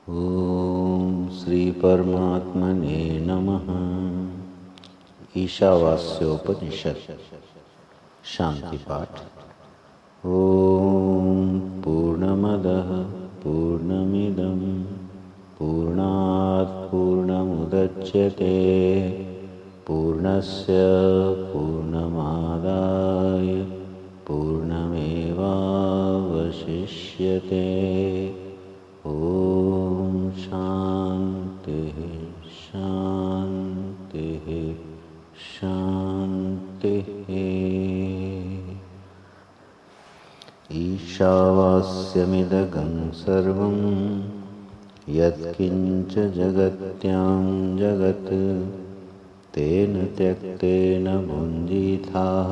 ओम श्री परमात्मने नमः। ईशावास्योपनिषद शांति पाठ। ओम पूर्णमदः पूर्णमिदं पूर्णात् पूर्णमुदच्यते पूर्णस्य पूर्णमादाय पूर्णमेवावशिष्यते। ओम शांति शांति शांति। ईशावास्यमिदगं सर्वं यत्किञ्च जगत्यां जगत् तेन त्यक्तेन भुञ्जीथाः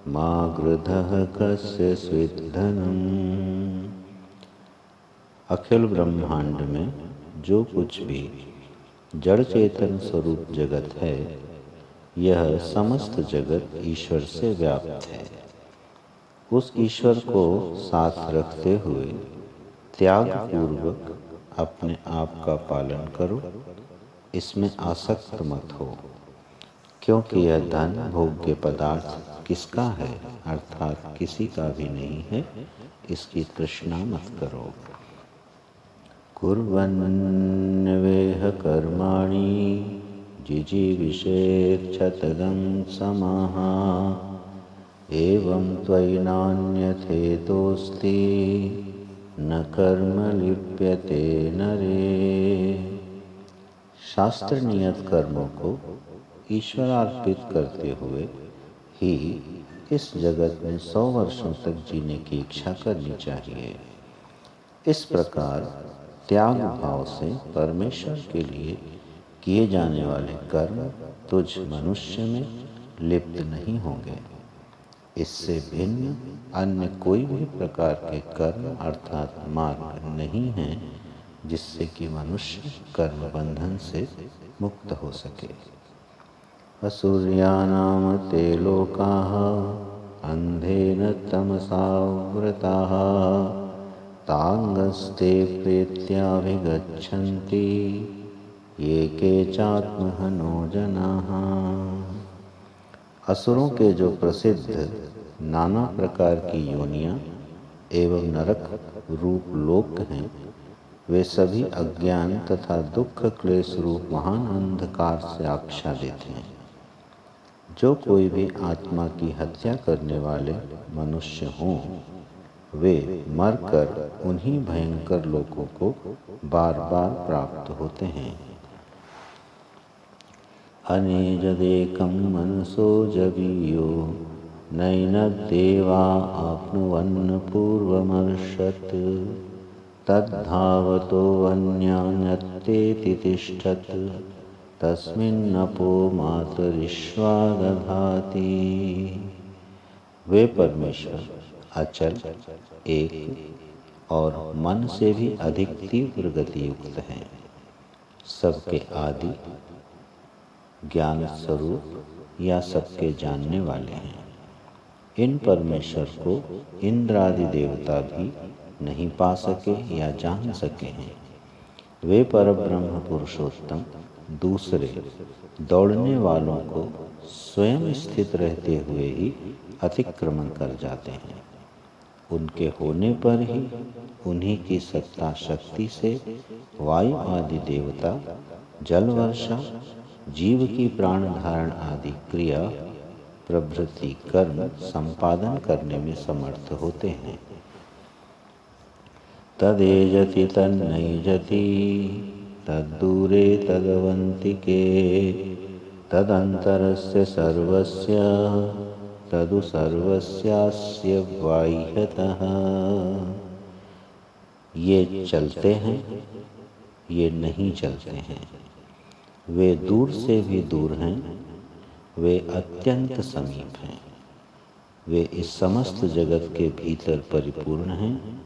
मा गृधः कस्य स्विद्धनम्। अखिल ब्रह्मांड में जो कुछ भी जड़ चेतन स्वरूप जगत है, यह समस्त जगत ईश्वर से व्याप्त है। उस ईश्वर को साथ रखते हुए त्याग पूर्वक अपने आप का पालन करो, इसमें आसक्त मत हो, क्योंकि यह धन भोग्य पदार्थ किसका है अर्थात किसी का भी नहीं है, इसकी तृष्णा मत करो। कुर्वन्नवेह कर्माणि जिजीविषेच्छतगं समाः एवं त्वयि नान्यथेतोऽस्ति न कर्म लिप्यते नरे। शास्त्र नियत कर्मों को ईश्वरार्पित करते हुए ही इस जगत में 100 वर्षों तक जीने की इच्छा करनी चाहिए। इस प्रकार त्याग भाव से परमेश्वर के लिए किए जाने वाले कर्म तुझ मनुष्य में लिप्त नहीं होंगे। इससे भिन्न अन्य कोई भी प्रकार के कर्म अर्थात मार्ग नहीं है जिससे कि मनुष्य कर्म बंधन से मुक्त हो सके। असुर्यानाम ते लोकाः अंधेन तमसावृताः तांगस्ते प्रेत्याभिगच्छन्ति ये केचात्महनो जनाः। असुरों के जो प्रसिद्ध नाना प्रकार की योनियां एवं नरक रूप लोक हैं, वे सभी अज्ञान तथा दुख क्लेश रूप महान अंधकार से आच्छादित हैं। जो कोई भी आत्मा की हत्या करने वाले मनुष्य हों, वे मरकर उन्हीं भयंकर लोकों को बार बार प्राप्त होते हैं। अनेजदेकं मनसो जवीयो नैनद्देवा आप्नुवन् पूर्वमर्षत् तद्धावतो वन्यान्यत्तेति तिष्ठत् तस्मिन्नपो मातरिश्वा दधाति। वे परमेश्वर अचल एक और मन से भी अधिक तीव्र गति युक्त हैं, सबके आदि ज्ञान स्वरूप या सबके जानने वाले हैं। इन परमेश्वर को इंद्र आदि देवता भी नहीं पा सके या जान सके हैं। वे परब्रह्म पुरुषोत्तम दूसरे दौड़ने वालों को स्वयं स्थित रहते हुए ही अतिक्रमण कर जाते हैं। उनके होने पर ही उन्हीं की सत्ता शक्ति से वायु आदि देवता जल वर्षा जीव की प्राण धारण आदि क्रिया प्रभृति कर्म संपादन करने में समर्थ होते हैं। तदेजति तन्नैजति तद्दूरे तदवन्तिके तदन्तरस्य सर्वस्य तदु सर्वस्यास्य बाह्यतः। ये चलते हैं, ये नहीं चलते हैं, वे दूर से भी दूर हैं, वे अत्यंत समीप हैं। वे इस समस्त जगत के भीतर परिपूर्ण हैं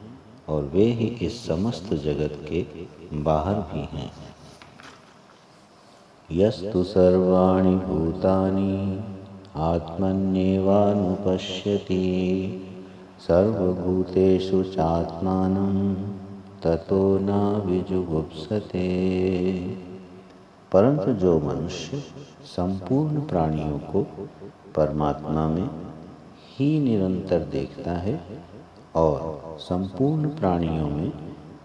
और वे ही इस समस्त जगत के बाहर भी हैं। यस्तु सर्वाणि भूतानि आत्मन्येवानुपश्यति सर्वभूतेषु चात्मानं ततो न विजुगुप्सते। परंतु जो मनुष्य संपूर्ण प्राणियों को परमात्मा में ही निरंतर देखता है और संपूर्ण प्राणियों में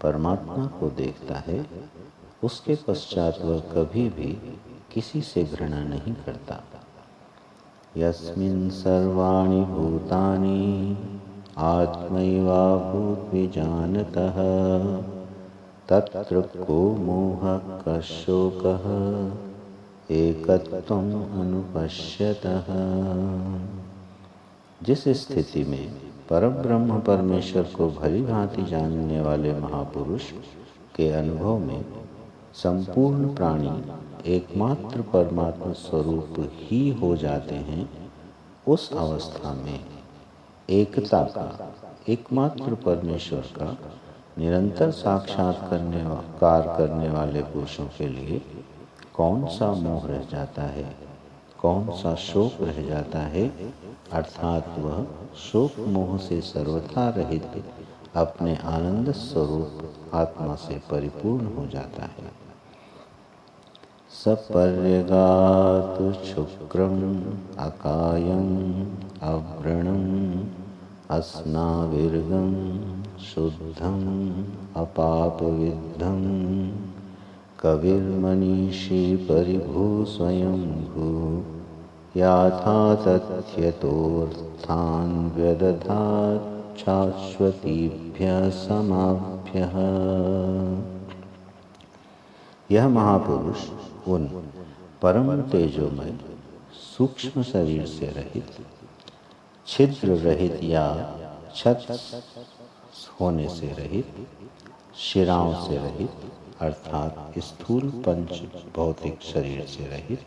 परमात्मा को देखता है, उसके पश्चात वह कभी भी किसी से घृणा नहीं करता। यस्मिन् सर्वाणि भूतानि आत्मैवाभूत विजानतः तत्र को मोहः कः शोकः एकत्वम् अनुपश्यतः। जिस स्थिति में परब्रह्म परमेश्वर को भली भांति जानने वाले महापुरुष के अनुभव में संपूर्ण प्राणी एकमात्र परमात्मा स्वरूप ही हो जाते हैं, उस अवस्था में एकता का, एकमात्र परमेश्वर का निरंतर साक्षात्कार करने वाले पुरुषों के लिए कौन सा मोह रह जाता है, कौन सा शोक रह जाता है, अर्थात वह शोक मोह से सर्वथा रहित अपने आनंद स्वरूप आत्मा से परिपूर्ण हो जाता है। सपर्यगात शुक्रम अकायम अव्रणम अस्नाविर्गम शुद्धम अपापविद्धम कविर्मनीषी परिभू स्वयंभू याथा तथ्यतोऽर्थान् व्यदधात् शाश्वतीभ्यः समाभ्यः। यह महापुरुष उन परम तेजोमय सूक्ष्म शरीर से रहित, छिद्र रहित या छत होने से रहित, शिराओं से रहित अर्थात स्थूल पंच भौतिक शरीर से रहित,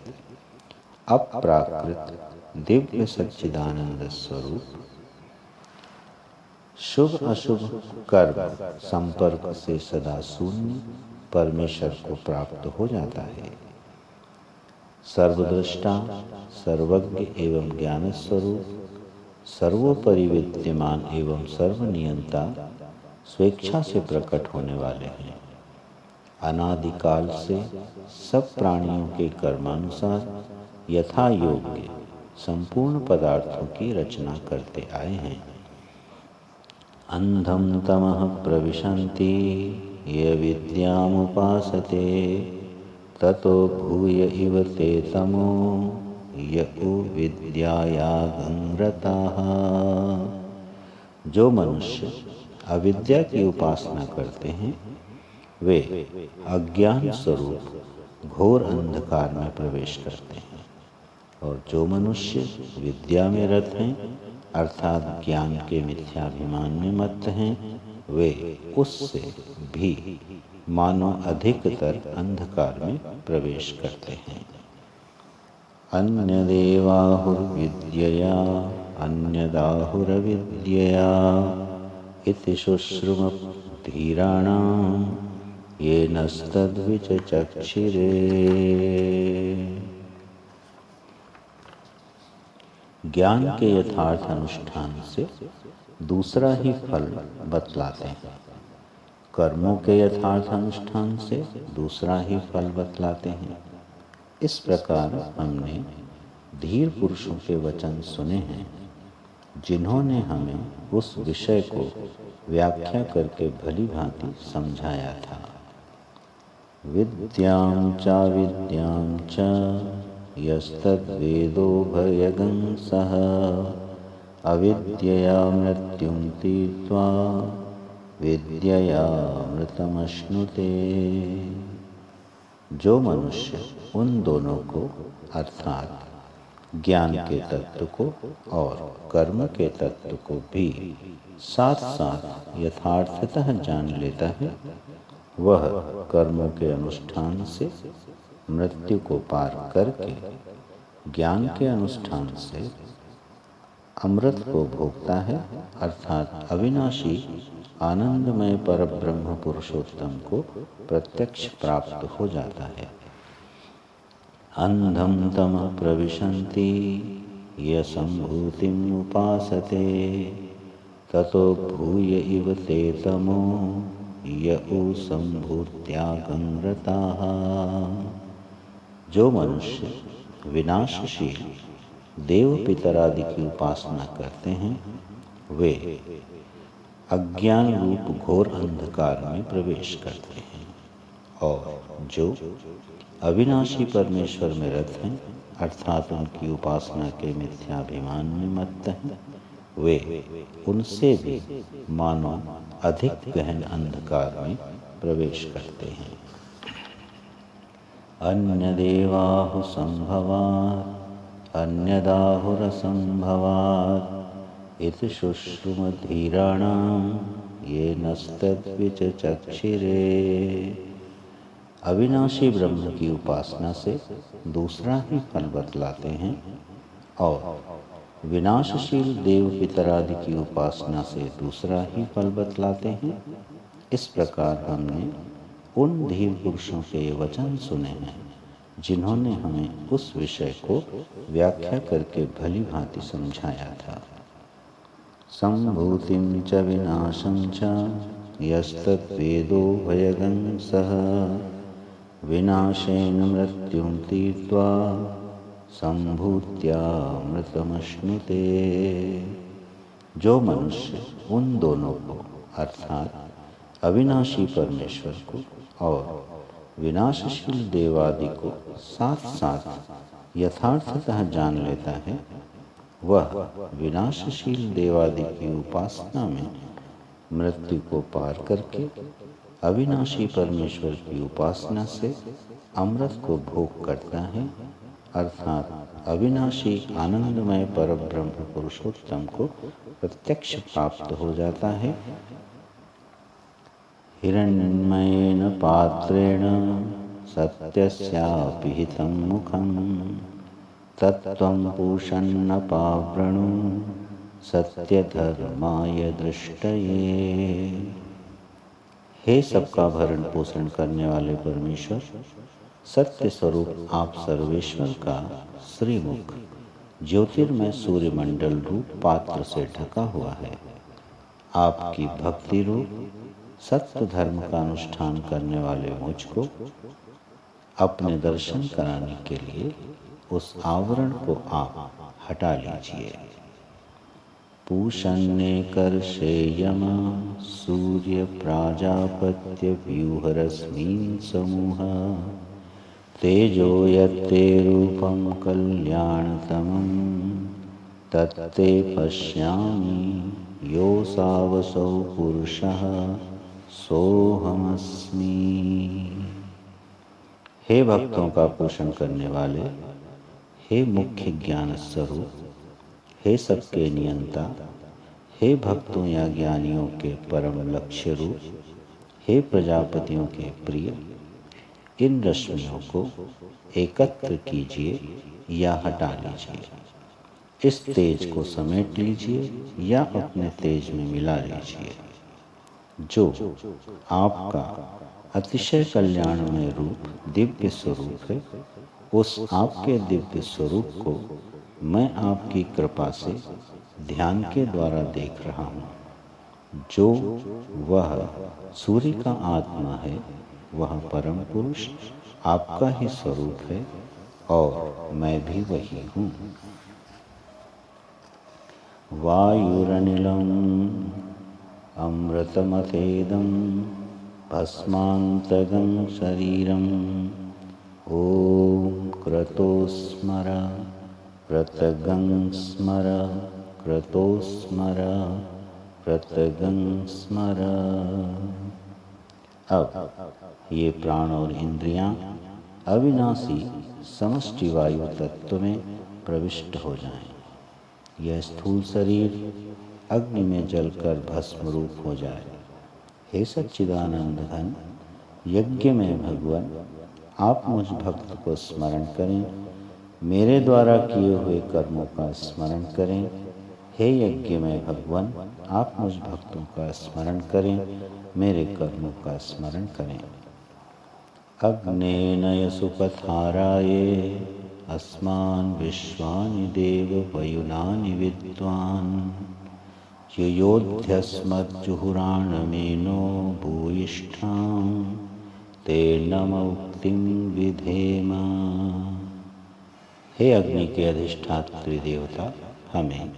अप्राकृत दिव्य सच्चिदानंद स्वरूप, शुभ अशुभ कर्म संपर्क से सदा शून्य परमेश्वर को प्राप्त हो जाता है। सर्वदृष्टा, सर्वज्ञ एवं ज्ञान स्वरूप, सर्वोपरि विद्यमान एवं सर्वनियंता स्वेच्छा से प्रकट होने वाले हैं। अनादिकाल से सब प्राणियों के कर्मानुसार यथा योग्य संपूर्ण पदार्थों की रचना करते आए हैं। अंधम तमः प्रविशन्ति ये विद्यामुपासते ततो भूय इव ते तमो यउ विद्यायागं रताः। जो मनुष्य अविद्या की उपासना करते हैं, वे अज्ञान स्वरूप घोर अंधकार में प्रवेश करते हैं, और जो मनुष्य विद्या में रत हैं अर्थात ज्ञान के मिथ्याभिमान में मत्त हैं, वे उससे भी मानो अधिकतर अंधकार में प्रवेश करते हैं। अन्यदेवाहुर्विद्यया अन्यदाहुरविद्यया इति शुश्रुम धीराणां येनस्तद्विचचक्षिरे। ज्ञान के यथार्थ अनुष्ठान से दूसरा ही फल बतलाते हैं, कर्मों के यथार्थ अनुष्ठान से दूसरा ही फल बतलाते हैं। इस प्रकार हमने धीर पुरुषों के वचन सुने हैं, जिन्होंने हमें उस विषय को व्याख्या करके भली भांति समझाया था। विद्यां च यस्तद्वेदोभयगं सः अविद्यया मृत्युं तीर्त्वा विद्ययामृतमश्नुते। जो मनुष्य उन दोनों को अर्थात ज्ञान के तत्व को और कर्म के तत्व को भी साथ साथ यथार्थतः जान लेता है, वह कर्मों के अनुष्ठान से मृत्यु को पार करके ज्ञान के अनुष्ठान से अमृत को भोगता है अर्थात अविनाशी आनंदमय परब्रह्म पुरुषोत्तम को प्रत्यक्ष प्राप्त हो जाता है। अंधम तमः प्रविशन्ति ये संभूतिम् उपासते ततो भूय इव ते तमो यऊ संभूत्यागं रताः। जो मनुष्य विनाशशील देव पितरादि की उपासना करते हैं वे अज्ञान रूप घोर अंधकार में प्रवेश करते हैं, और जो अविनाशी परमेश्वर में रत हैं अर्थात उनकी उपासना के मिथ्याभिमान में मत्त हैं, वे उनसे भी मानो अधिक गहन अंधकार में प्रवेश करते हैं। अन्यदेवाहु संभवात् अन्यदाहुरसंभवात् इति शुश्रुमधीराणां ये नस्तद्विचचक्षिरे। अविनाशी ब्रह्म की उपासना से दूसरा ही फल बतलाते हैं और विनाशशील देव पितरादि की उपासना से दूसरा ही फल बतलाते हैं। इस प्रकार हमने उन धीर पुरुषों के ये वचन सुने हैं जिन्होंने हमें उस विषय को व्याख्या करके भली भांति समझाया था। संभूतिं च विनाशं च यस्तद्वेदो भयगं सः विनाशेन मृत्युं तीर्त्वा संभूत्यामृतमश्नुते। जो मनुष्य उन दोनों को अर्थात अविनाशी परमेश्वर को और विनाशशील देवादि को साथ साथ यथार्थतः जान लेता है, वह विनाशशील देवादि की उपासना में मृत्यु को पार करके अविनाशी परमेश्वर की उपासना से अमृत को भोग करता है अर्थात अविनाशी आनंदमय परब्रह्म पुरुषोत्तम को प्रत्यक्ष प्राप्त हो जाता है। हिरण्मयेन पात्रेण सत्यस्यापि हितं मुखं तत्त्वं पूषन्नपावृणु सत्यधर्माय दृष्टये। हे सबका भरण पोषण करने वाले परमेश्वर, सत्य स्वरूप आप सर्वेश्वर का श्रीमुख ज्योतिर्मय सूर्यमंडल रूप पात्र से ढका हुआ है। आपकी भक्ति रूप सत्य धर्म का अनुष्ठान करने वाले मुझको अपने दर्शन कराने के लिए उस आवरण को आप हटा लीजिए। पूषन्ने कर्षेयम सूर्य प्राजापत्य व्यूहरश्मीन् समूह तेजो यत्ते रूपं कल्याणतमं तत्ते पश्यामि योऽसावसौ पुरुषः सोऽहमस्मि। हे भक्तों का पोषण करने वाले, हे मुख्य ज्ञान स्वरूप, हे सबके नियंता, हे भक्तों या ज्ञानियों के परम लक्ष्य रूप, हे प्रजापतियों के प्रिय, इन रश्मियों को एकत्र कीजिए या हटा लीजिए। इस तेज को समेट लीजिए या अपने तेज में मिला लीजिए। जो आपका अतिशय कल्याणमय रूप दिव्य स्वरूप है, उस आपके दिव्य स्वरूप को मैं आपकी कृपा से ध्यान के द्वारा देख रहा हूँ। जो वह सूर्य का आत्मा है, वह परम पुरुष आपका ही स्वरूप है और मैं भी वही हूँ। वायुरनिलम् अमृतमथेदं भस्मान्तगं शरीरम् ॐ क्रतो स्मर कृतगं स्मर क्रतो स्मर कृतगं स्मर। अब ये प्राण और इंद्रियां अविनाशी समष्टि वायु तत्व में प्रविष्ट हो जाएं। यह स्थूल शरीर अग्नि में जलकर भस्म रूप हो जाए। हे सच्चिदानंद घन यज्ञ में भगवान, आप मुझ भक्त को स्मरण करें, मेरे द्वारा किए हुए कर्मों का स्मरण करें। हे यज्ञ में भगवान, आप मुझ भक्तों का स्मरण करें, मेरे कर्मों का स्मरण करें। अग्नेन यसुपथाराये अस्मान् विश्वानि देव वयुनानि विद्वान् ययोध्यस्मज्जुहुराणमेनो भूयिष्ठां ते नमोक्तिं विधेम। हे अग्नि के अधिष्ठात्री देवता, हमें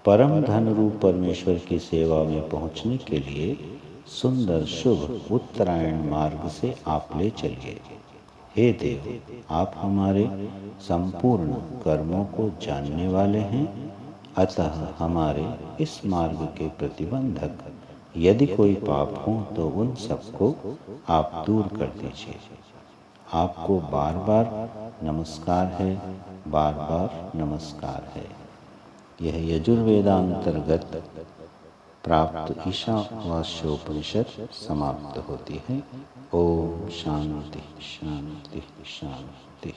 परम धन रूप परमेश्वर की सेवा में पहुंचने के लिए सुंदर शुभ उत्तरायण मार्ग से आप ले चलिए। हे देव, आप हमारे संपूर्ण कर्मों को जानने वाले हैं, अतः हमारे इस मार्ग के प्रतिबंधक यदि कोई पाप हो तो उन सबको आप दूर कर दीजिए। आपको बार बार नमस्कार है, बार बार नमस्कार है। यह यजुर्वेदांतर्गत प्राप्त ईशावास्योपनिषद समाप्त होती है। ओम शांति शांति शांति।